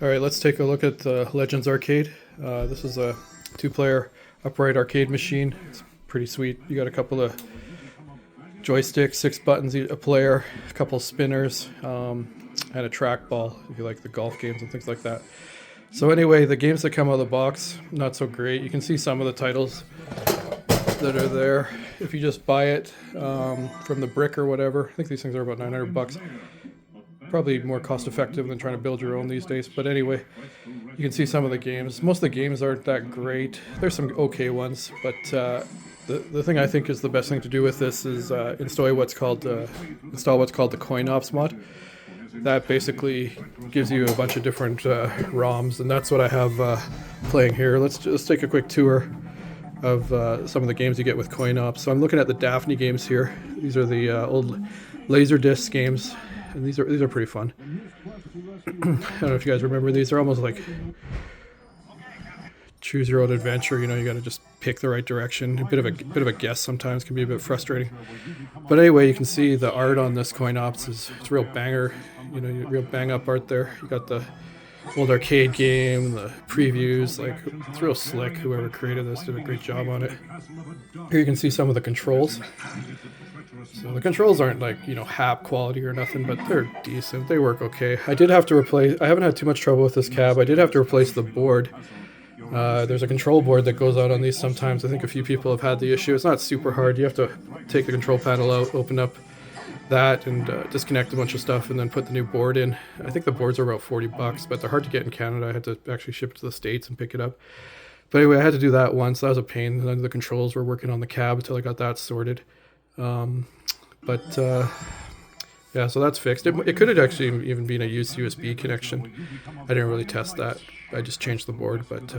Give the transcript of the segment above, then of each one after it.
All right, let's take a look at Legends Arcade. This is a two-player upright arcade machine. It's pretty sweet. You got a couple of joysticks, 6 buttons a player, a couple of spinners, and a trackball if you like the golf games and things like that. So anyway, the games that come out of the box, not so great. You can see some of the titles that are there. If you just buy it from the brick or whatever, I think these things are about 900 bucks. Probably more cost effective than trying to build your own these days. But anyway, you can see some of the games. Most of the games aren't that great. There's some okay ones, but the thing I think is the best thing to do with this is install what's called the coin ops mod. That basically gives you a bunch of different ROMs, and that's what I have playing here. Let's just take a quick tour of some of the games you get with coin ops. So I'm looking at the Daphne games here. These are the old Laserdisc games. And these are pretty fun. I don't know if you guys remember these. They're almost like choose your own adventure. You know, you got to just pick the right direction. A bit of a guess sometimes can be a bit frustrating. But anyway, you can see the art on this coin ops it's real banger. You know, real bang up art there. You got the old arcade game, the previews. Like it's real slick. Whoever created this did a great job on it. Here you can see some of the controls. So the controls aren't like, you know, HAP quality or nothing, but they're decent. They work okay. I did have to replace, I haven't had too much trouble with this cab. I did have to replace the board. There's a control board that goes out on these sometimes. I think a few people have had the issue. It's not super hard. You have to take the control panel out, open up that and disconnect a bunch of stuff and then put the new board in. I think the boards are about 40 bucks, but they're hard to get in Canada. I had to actually ship it to the States and pick it up. But anyway, I had to do that once. That was a pain. And then the controls were working on the cab until I got that sorted. Yeah, so that's fixed. It could have actually even been a used USB connection. I didn't really test that. I just changed the board, but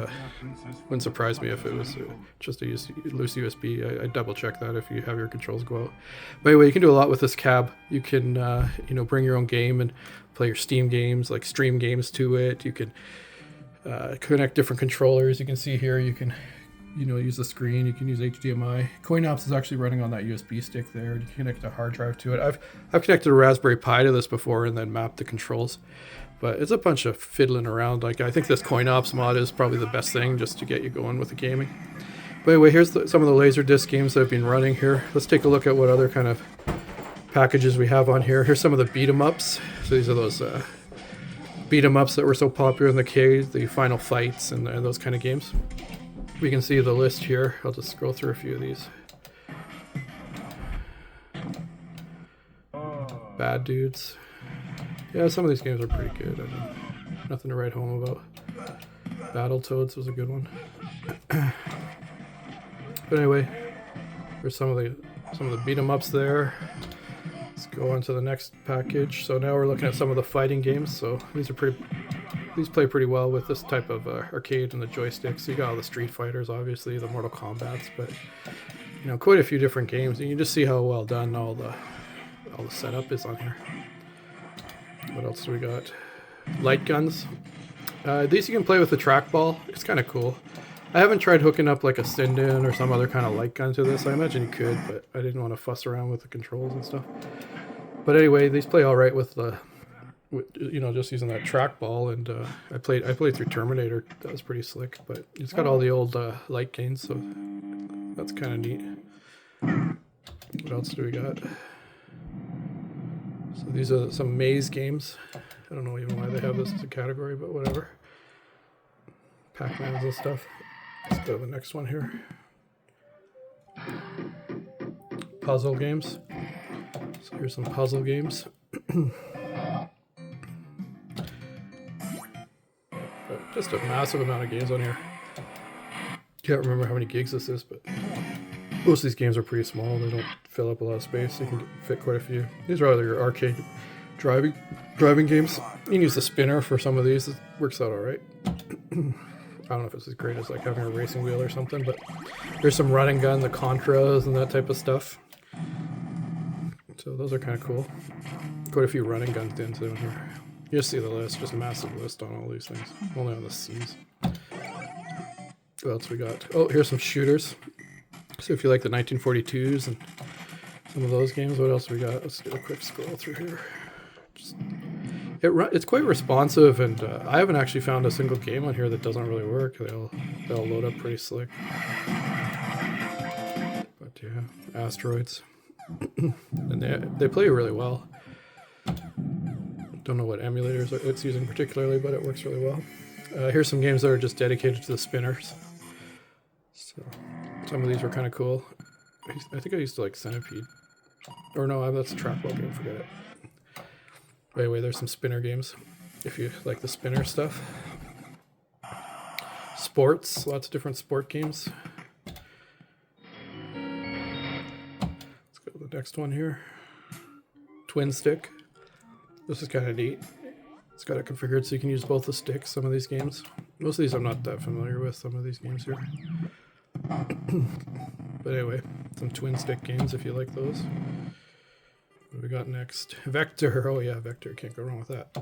wouldn't surprise me if it was just a loose USB. I double check that if you have your controls go out. But anyway, you can do a lot with this cab. You can you know, bring your own game and play your Steam games, like stream games to it. You can connect different controllers. You can see here you can, you know, use the screen. You can use HDMI. CoinOps is actually running on that USB stick there. You can connect a hard drive to it. I've connected a Raspberry Pi to this before and then mapped the controls. But it's a bunch of fiddling around. Like I think this CoinOps mod is probably the best thing just to get you going with the gaming. But anyway, here's some of the Laserdisc games that have been running here. Let's take a look at what other kind of packages we have on here. Here's some of the beat 'em ups. So these are those beat 'em ups that were so popular in the arcade, the Final Fights and those kind of games. We can see the list here. I'll just scroll through a few of these. Bad Dudes. Yeah, some of these games are pretty good. I mean, nothing to write home about. Battletoads was a good one. But anyway, there's some of the beat 'em ups there. Let's go on to the next package. So now we're looking at some of the fighting games. So these play pretty well with this type of arcade and the joysticks. So you got all the Street Fighters, obviously, the Mortal Kombats, but you know, quite a few different games. And you can just see how well done all the setup is on here. What else do we got? Light guns. These you can play with the trackball. It's kind of cool. I haven't tried hooking up like a Sindon or some other kind of light gun to this. I imagine you could, but I didn't want to fuss around with the controls and stuff. But anyway, these play all right with the, you know, just using that trackball. And I played through Terminator. That was pretty slick. But it's got all the old light gains, so that's kind of neat. What else do we got? So these are some maze games. I don't know even why they have this as a category, but whatever. Pac-Mans and stuff. Let's go to the next one here. Puzzle games. So here's some puzzle games. Just a massive amount of games on here. Can't remember how many gigs this is, but most of these games are pretty small. They don't fill up a lot of space. You can fit quite a few. These are your arcade driving games. You can use the spinner for some of these. It works out all right. I don't know if it's as great as like having a racing wheel or something, but there's some run and gun, the Contras and that type of stuff. So those are kind of cool. Quite a few run and gun things in here. You just see the list, just a massive list on all these things. Only on the C's. What else we got? Oh, here's some shooters. So if you like the 1942s and some of those games, what else we got? Let's do a quick scroll through here. It's quite responsive, and I haven't actually found a single game on here that doesn't really work. They'll load up pretty slick. But yeah, Asteroids, and they play really well. Don't know what emulators it's using particularly, but it works really well. Here's some games that are just dedicated to the spinners. So some of these were kind of cool. I think I used to like Centipede. Or no, that's a trackball game, forget it. Anyway, there's some spinner games, if you like the spinner stuff. Sports, lots of different sport games. Let's go to the next one here. Twin stick. This is kind of neat. It's got it configured so you can use both the sticks, some of these games. Most of these I'm not that familiar with, some of these games here. But anyway, some twin stick games if you like those. What do we got next? Vector. Oh yeah, Vector. Can't go wrong with that.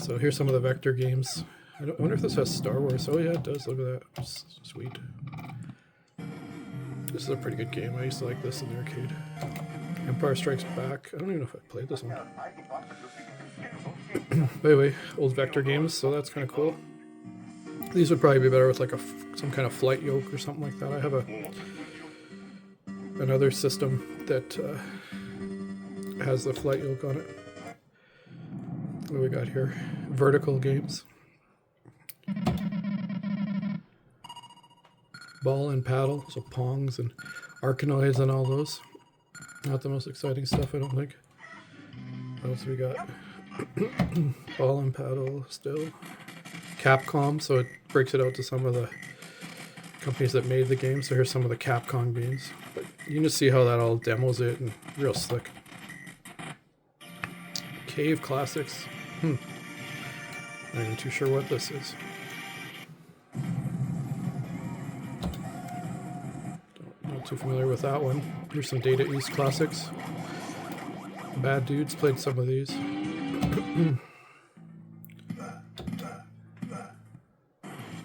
So here's some of the Vector games. I wonder if this has Star Wars. Oh yeah, it does. Look at that. Sweet. This is a pretty good game. I used to like this in the arcade. Empire Strikes Back. I don't even know if I played this one. But anyway, old Vector games, so that's kind of cool. These would probably be better with like some kind of flight yoke or something like that. I have another system that has the flight yoke on it. What do we got here? Vertical games. Ball and paddle, so pongs and arkanoids and all those. Not the most exciting stuff, I don't think. What else we got? Ball and paddle still. Capcom, so it breaks it out to some of the companies that made the game. So here's some of the Capcom games. But you can just see how that all demos it, and real slick. Cave Classics. Not even too sure what this is. Not too familiar with that one. Here's some Data East Classics. Bad Dudes, played some of these.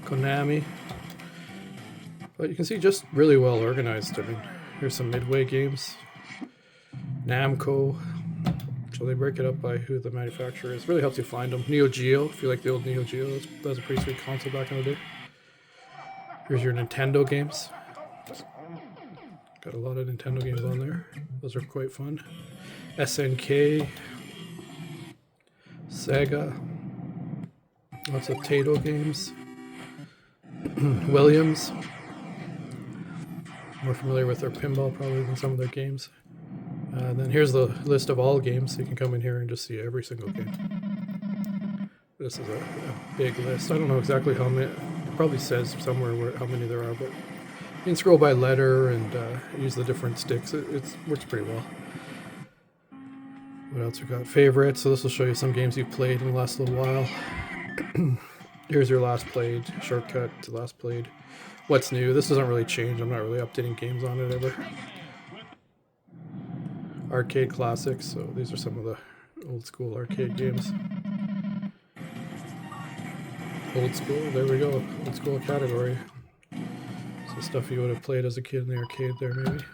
Konami. But you can see just really well organized. I mean, here's some Midway games. Namco. So they break it up by who the manufacturer is. Really helps you find them. Neo Geo, if you like the old Neo Geo, that was a pretty sweet console back in the day. Here's your Nintendo games. Got a lot of Nintendo games on there. Those are quite fun. SNK. Sega. Lots of Taito games. Williams. More familiar with their pinball probably than some of their games. Then here's the list of all games, so you can come in here and just see every single game. This is a big list. I don't know exactly how many. It probably says somewhere how many there are, but you can scroll by letter and use the different sticks. It works pretty well. What else we got? Favorites. So this will show you some games you've played in the last little while. Here's your last played. Shortcut to last played. What's new? This doesn't really change. I'm not really updating games on it ever. Arcade classics. So these are some of the old school arcade games. Old school. There we go. Old school category. So stuff you would have played as a kid in the arcade there maybe.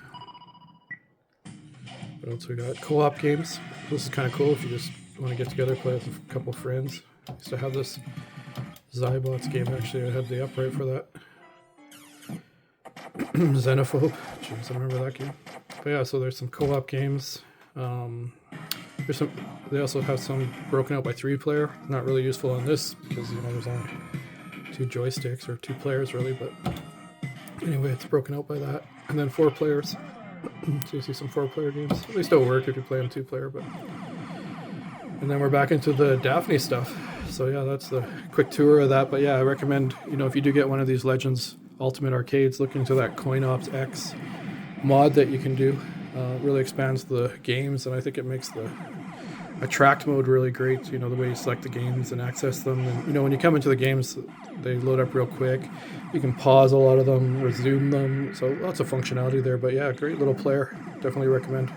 What else we got? Co-op games. This is kind of cool if you just want to get together, play with a couple friends. I used to have this Zybots game, actually. I had the upright for that. Xenophobe. Jeez, I remember that game. But yeah, so there's some co-op games. There's some. They also have some broken out by 3-player. Not really useful on this because there's only 2 joysticks or 2 players really. But anyway, it's broken out by that. And then 4 players. So you see some 4-player games. They still work if you play them 2-player, but. And then we're back into the Daphne stuff. So yeah, that's the quick tour of that. But yeah, I recommend, if you do get one of these Legends Ultimate Arcades, look into that CoinOps X mod that you can do. Really expands the games, and I think it makes the attract mode really great. The way you select the games and access them. And when you come into the games, they load up real quick. You can pause a lot of them, resume them. So lots of functionality there. But yeah, great little player. Definitely recommend.